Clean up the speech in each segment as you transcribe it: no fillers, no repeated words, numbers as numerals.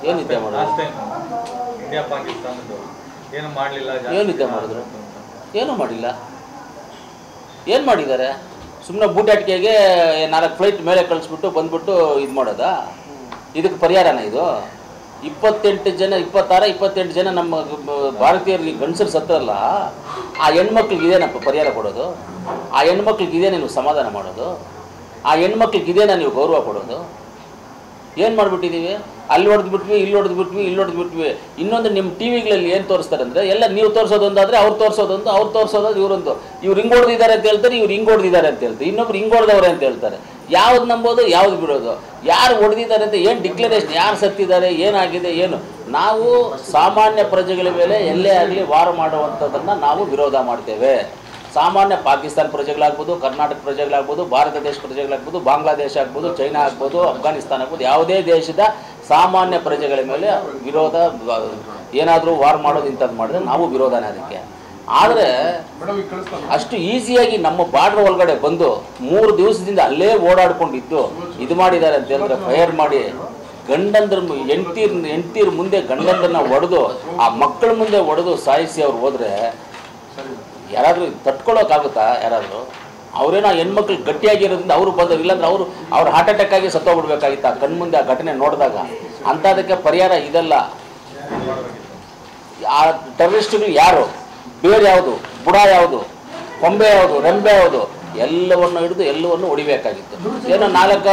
ಏನು ನಿದ್ದೆ ಮಾಡೋದು? ಇಂಡಿಯಾ ಪಾಕಿಸ್ತಾನದ್ದು ಏನು ಮಾಡಲಿಲ್ಲ. ಏನು ನಿದ್ದೆ ಮಾಡಿದ್ರು? ಏನೂ ಮಾಡಿಲ್ಲ. ಏನು ಮಾಡಿದ್ದಾರೆ? ಸುಮ್ಮನೆ ಬೂಟಾಟಿಕೆಗೆ 4 ಫ್ಲೈಟ್ ಮೇಲೆ ಕಳಿಸ್ಬಿಟ್ಟು ಬಂದ್ಬಿಟ್ಟು ಇದು ಮಾಡೋದಾ? ಇದಕ್ಕೆ ಪರಿಹಾರನ ಇದು? 27 ಜನ ನಮ್ಮ ಭಾರತೀಯರಿಗೆ ಗಂಡಸರು ಸತ್ತರಲ್ಲ, ಆ ಹೆಣ್ಮಕ್ಳಿಗೆ ಇದೇನಪ್ಪ ಪರಿಹಾರ ಕೊಡೋದು? ಆ ಹೆಣ್ಮಕ್ಳಿಗೆ ಇದೇನೇ ನೀವು ಸಮಾಧಾನ ಮಾಡೋದು? ಆ ಹೆಣ್ಮಕ್ಳಿಗೆ ಇದೇನಾ ನೀವು ಗೌರವ ಕೊಡೋದು? ಏನು ಮಾಡಿಬಿಟ್ಟಿದ್ದೀವಿ? ಅಲ್ಲಿ ಹೊಡೆದ್ಬಿಟ್ವಿ, ಇಲ್ಲಿ ಹೊಡೆದ್ಬಿಟ್ವಿ, ಇಲ್ಲಿ ಹೊಡೆದ್ಬಿಟ್ವಿ. ಇನ್ನೊಂದು ನಿಮ್ಮ ಟಿ ವಿಗಳಲ್ಲಿ ಏನು ತೋರಿಸ್ತಾರೆ ಅಂದರೆ, ಎಲ್ಲ ನೀವು ತೋರಿಸೋದೊಂದಾದರೆ ಅವ್ರು ತೋರಿಸೋದೊಂದು, ಅವ್ರು ತೋರಿಸೋದು ಇವರೊಂದು. ಇವ್ರು ಹಿಂಗೆ ಹೊಡೆದಿದ್ದಾರೆ ಅಂತ ಹೇಳ್ತಾರೆ, ಇವ್ರು ಹಿಂಗೆ ಹೊಡೆದಿದ್ದಾರೆ ಅಂತ ಹೇಳ್ತಾರೆ, ಇನ್ನೊಬ್ರು ಹಿಂಗೆ ಹೊಡೆದವ್ರೆ ಅಂತ ಹೇಳ್ತಾರೆ. ಯಾವ್ದು ನಂಬೋದು, ಯಾವ್ದು ಬಿಡೋದು? ಯಾರು ಹೊಡೆದಿದ್ದಾರೆ ಅಂತ ಏನು ಡಿಕ್ಲರೇಷನ್, ಯಾರು ಸತ್ತಿದ್ದಾರೆ, ಏನಾಗಿದೆ, ಏನು? ನಾವು ಸಾಮಾನ್ಯ ಪ್ರಜೆಗಳ ಮೇಲೆ ಎಲ್ಲೇ ಆಗಲಿ ವಾರ ಮಾಡುವಂಥದ್ದನ್ನು ನಾವು ವಿರೋಧ ಮಾಡ್ತೇವೆ. ಸಾಮಾನ್ಯ ಪಾಕಿಸ್ತಾನ ಪ್ರಜೆಗಳಾಗ್ಬೋದು, ಕರ್ನಾಟಕ ಪ್ರಜೆಗಳಾಗ್ಬೋದು, ಭಾರತ ದೇಶ ಪ್ರಜೆಗಳಾಗ್ಬೋದು, ಬಾಂಗ್ಲಾದೇಶ ಆಗ್ಬೋದು, ಚೈನಾ ಆಗ್ಬೋದು, ಅಫ್ಘಾನಿಸ್ತಾನ ಆಗ್ಬೋದು, ಯಾವುದೇ ದೇಶದ ಸಾಮಾನ್ಯ ಪ್ರಜೆಗಳ ಮೇಲೆ ವಿರೋಧ, ಏನಾದರೂ ವಾರ್ ಮಾಡೋದು ಇಂಥದ್ದು ಮಾಡಿದ್ರೆ ನಾವು ವಿರೋಧನೇ ಅದಕ್ಕೆ. ಆದರೆ ಅಷ್ಟು ಈಸಿಯಾಗಿ ನಮ್ಮ ಬಾರ್ಡ್ರ್ ಒಳಗಡೆ ಬಂದು 3 ದಿವಸದಿಂದ ಅಲ್ಲೇ ಓಡಾಡ್ಕೊಂಡಿದ್ದು ಇದು ಮಾಡಿದ್ದಾರೆ ಅಂತ ಹೇಳಿದ್ರೆ, ಫೈರ್ ಮಾಡಿ ಗಂಡಂದ್ರ ಹೆಂಡ್ತೀರ ಮುಂದೆ ಗಂಡಂದ್ರನ್ನ ಹೊಡೆದು, ಆ ಮಕ್ಕಳ ಮುಂದೆ ಹೊಡೆದು ಸಾಯಿಸಿ ಅವ್ರು ಹೋದರೆ ಯಾರಾದರೂ ತಟ್ಕೊಳ್ಳೋಕ್ಕಾಗುತ್ತಾ? ಯಾರಾದರೂ ಅವರೇನೋ ಹೆಣ್ಮಕ್ಳು ಗಟ್ಟಿಯಾಗಿರೋದ್ರಿಂದ ಅವರು ಬಂದರು, ಇಲ್ಲಾಂದ್ರೆ ಅವ್ರು ಹಾರ್ಟ್ ಅಟ್ಯಾಕ್ ಆಗಿ ಸತ್ತೋಗ್ಬಿಡ್ಬೇಕಾಗಿತ್ತು ಆ ಕಣ್ಮುಂದೆ ಆ ಘಟನೆ ನೋಡಿದಾಗ. ಅಂಥದಕ್ಕೆ ಪರಿಹಾರ ಇದೆಲ್ಲ. ಆ ಟೆರರಿಸ್ಟ್ಗಳು ಯಾರು, ಬೇರೆ ಯಾವುದು, ಬುಡ ಯಾವುದು, ಕೊಂಬೆ ಯಾವುದು, ರೆಂಬೆ ಯಾವುದು, ಎಲ್ಲವನ್ನು ಹಿಡಿದು ಎಲ್ಲವನ್ನು ಹೊಡಿಬೇಕಾಗಿತ್ತು. ಏನೋ 4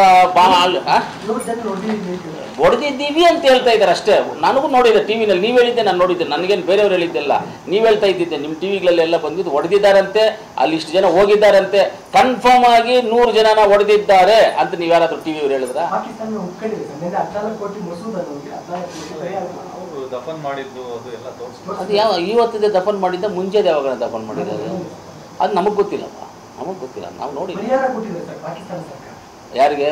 ಹೊಡೆದಿದ್ದೀವಿ ಅಂತ ಹೇಳ್ತಾ ಇದ್ದಾರೆ ಅಷ್ಟೇ. ನನಗೂ ನೋಡಿದ್ದೆ ಟಿ ವಿನಲ್ಲಿ, ನೀವು ಹೇಳಿದ್ದೆ, ನಾನು ನೋಡಿದ್ದೆ, ನನಗೇನು ಬೇರೆಯವ್ರು ಹೇಳಿದ್ದೆಲ್ಲ, ನೀವು ಹೇಳ್ತಾ ಇದ್ದಿದ್ದೆ. ನಿಮ್ಮ ಟಿ ವಿಗಳಲ್ಲೆಲ್ಲ ಬಂದಿದ್ದು ಹೊಡೆದಿದ್ದಾರಂತೆ, ಅಲ್ಲಿ ಇಷ್ಟು ಜನ ಹೋಗಿದ್ದಾರಂತೆ, ಕನ್ಫರ್ಮ್ ಆಗಿ 100 ಜನನ ಹೊಡೆದಿದ್ದಾರೆ ಅಂತ ನೀವು ಯಾರಾದರೂ ಟಿ ವಿಯವ್ರು ಹೇಳಿದ್ರ? ಅದು ಯಾವ ಇವತ್ತಿದೆ ದಫನ್ ಮಾಡಿದ್ದ, ಮುಂಚೆದು ಯಾವಾಗ ದಫನ್ ಮಾಡಿದ್ದಾರೆ ಅದು ನಮಗೆ ಗೊತ್ತಿಲ್ಲಪ್ಪ, ನಮಗೆ ಗೊತ್ತಿಲ್ಲ, ನಾವು ನೋಡಿ. ಯಾರಿಗೆ?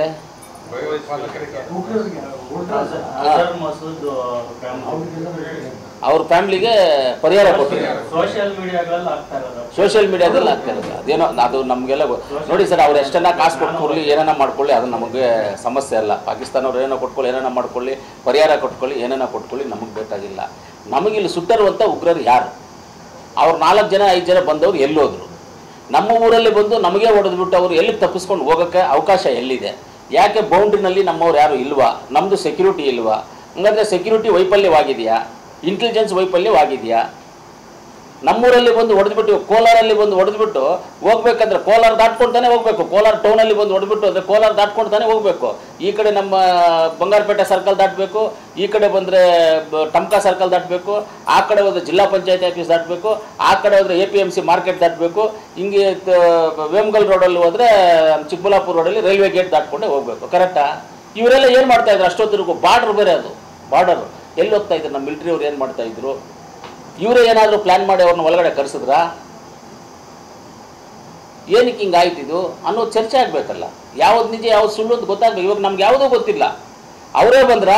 ಅವ್ರ ಫ್ಯಾಮಿಲಿಗೆ ಪರಿಹಾರ ಕೊಟ್ಟಿದ್ದಾರೆ. ಸೋಷಿಯಲ್ ಮೀಡಿಯಾದಲ್ಲಿ ಆಗ್ತಾ ಇರೋದು ಅದೇನೋ, ಅದು ನಮಗೆಲ್ಲ ನೋಡಿ ಸರ್. ಅವ್ರು ಎಷ್ಟನ್ನ ಕಾಸು ಕೊಟ್ಕೊಳ್ಳಿ, ಏನೇನ ಮಾಡ್ಕೊಳ್ಳಿ, ಅದು ನಮಗೆ ಸಮಸ್ಯೆ ಅಲ್ಲ. ಪಾಕಿಸ್ತಾನವ್ರು ಏನೋ ಕೊಟ್ಕೊಳ್ಳಿ, ಏನೇನ ಮಾಡ್ಕೊಳ್ಳಿ, ಪರಿಹಾರ ಕೊಟ್ಕೊಳ್ಳಿ, ಏನೇನ ಕೊಟ್ಕೊಳ್ಳಿ, ನಮಗೆ ಬೇಕಾಗಿಲ್ಲ. ನಮಗಿಲ್ಲಿ ಸುಟ್ಟರುವಂಥ ಉಗ್ರರು ಯಾರು? ಅವ್ರು 4 ಜನ 5 ಜನ ಬಂದವರು ಎಲ್ಲೋದ್ರು? ನಮ್ಮ ಊರಲ್ಲಿ ಬಂದು ನಮಗೆ ಹೊಡೆದ್ಬಿಟ್ಟು ಅವರು ಎಲ್ಲಿ ತಪ್ಪಿಸ್ಕೊಂಡು ಹೋಗೋಕ್ಕೆ ಅವಕಾಶ ಎಲ್ಲಿದೆ? ಯಾಕೆ ಬೌಂಡ್ರಿನಲ್ಲಿ ನಮ್ಮವ್ರು ಯಾರು ಇಲ್ವಾ? ನಮ್ಮದು ಸೆಕ್ಯೂರಿಟಿ ಇಲ್ವಾ? ಹಂಗಂದರೆ ಸೆಕ್ಯೂರಿಟಿ ವೈಫಲ್ಯವಾಗಿದೆಯಾ? ಇಂಟೆಲಿಜೆನ್ಸ್ ವೈಫಲ್ಯವಾಗಿದೆಯಾ? ನಮ್ಮೂರಲ್ಲಿ ಬಂದು ಹೊಡೆದ್ಬಿಟ್ಟು, ಕೋಲಾರಲ್ಲಿ ಬಂದು ಹೊಡೆದ್ಬಿಟ್ಟು ಹೋಗ್ಬೇಕಂದ್ರೆ ಕೋಲಾರ ದಾಟ್ಕೊಳ್ತಾನೆ ಹೋಗಬೇಕು. ಕೋಲಾರ ಟೌನಲ್ಲಿ ಬಂದು ಹೊಡೆದ್ಬಿಟ್ಟು ಅಂದರೆ ಕೋಲಾರ ದಾಟ್ಕೊಳ್ತಾನೆ ಹೋಗಬೇಕು. ಈ ಕಡೆ ನಮ್ಮ ಬಂಗಾರಪೇಟೆ ಸರ್ಕಲ್ ದಾಟಬೇಕು, ಈ ಕಡೆ ಬಂದರೆ ಟಮ್ಕಾ ಸರ್ಕಲ್ ದಾಟಬೇಕು, ಆ ಕಡೆ ಹೋದರೆ ಜಿಲ್ಲಾ ಪಂಚಾಯತಿ ಆಫೀಸ್ ದಾಟಬೇಕು, ಆ ಕಡೆ ಹೋದರೆ APMC ಮಾರ್ಕೆಟ್ ದಾಟಬೇಕು, ಹಿಂಗೆ ವೇಮಗಲ್ ರೋಡಲ್ಲಿ ಹೋದರೆ ಚಿಕ್ಕಬಳ್ಳಾಪುರ ರೋಡಲ್ಲಿ ರೈಲ್ವೆ ಗೇಟ್ ದಾಟ್ಕೊಂಡೆ ಹೋಗಬೇಕು. ಕರೆಕ್ಟಾ? ಇವರೆಲ್ಲ ಏನು ಮಾಡ್ತಾಯಿದ್ರು ಅಷ್ಟೊತ್ತಿಗೂ? ಬಾರ್ಡ್ರ್ ಬೇರೆ, ಅದು ಬಾರ್ಡರು. ಎಲ್ಲಿ ಹೋಗ್ತಾ ಇದ್ರು ನಮ್ಮ ಮಿಲಿಟ್ರಿ ಅವ್ರು? ಏನು ಮಾಡ್ತಾಯಿದ್ರು? ಇವರೇ ಏನಾದರೂ ಪ್ಲ್ಯಾನ್ ಮಾಡಿ ಅವ್ರನ್ನ ಒಳಗಡೆ ಕರೆಸಿದ್ರಾ? ಏನಕ್ಕೆ ಹಿಂಗೆ ಆಯ್ತಿದ್ದು ಅನ್ನೋದು ಚರ್ಚೆ ಆಗಬೇಕಲ್ಲ. ಯಾವ್ದು ನಿಜ ಯಾವ್ದು ಸುಳ್ಳು ಅಂತ ಗೊತ್ತಾಗಬೇಕು. ಇವಾಗ ನಮ್ಗೆ ಯಾವುದೂ ಗೊತ್ತಿಲ್ಲ. ಅವರೇ ಬಂದ್ರ,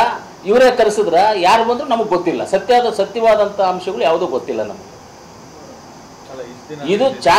ಇವರೇ ಕರೆಸಿದ್ರ, ಯಾರು ಬಂದರೂ ನಮಗೆ ಗೊತ್ತಿಲ್ಲ. ಸತ್ಯವಾದಂಥ ಅಂಶಗಳು ಯಾವುದೂ ಗೊತ್ತಿಲ್ಲ ನಮಗೆ. ಇದು ಚಾನ್ಸ್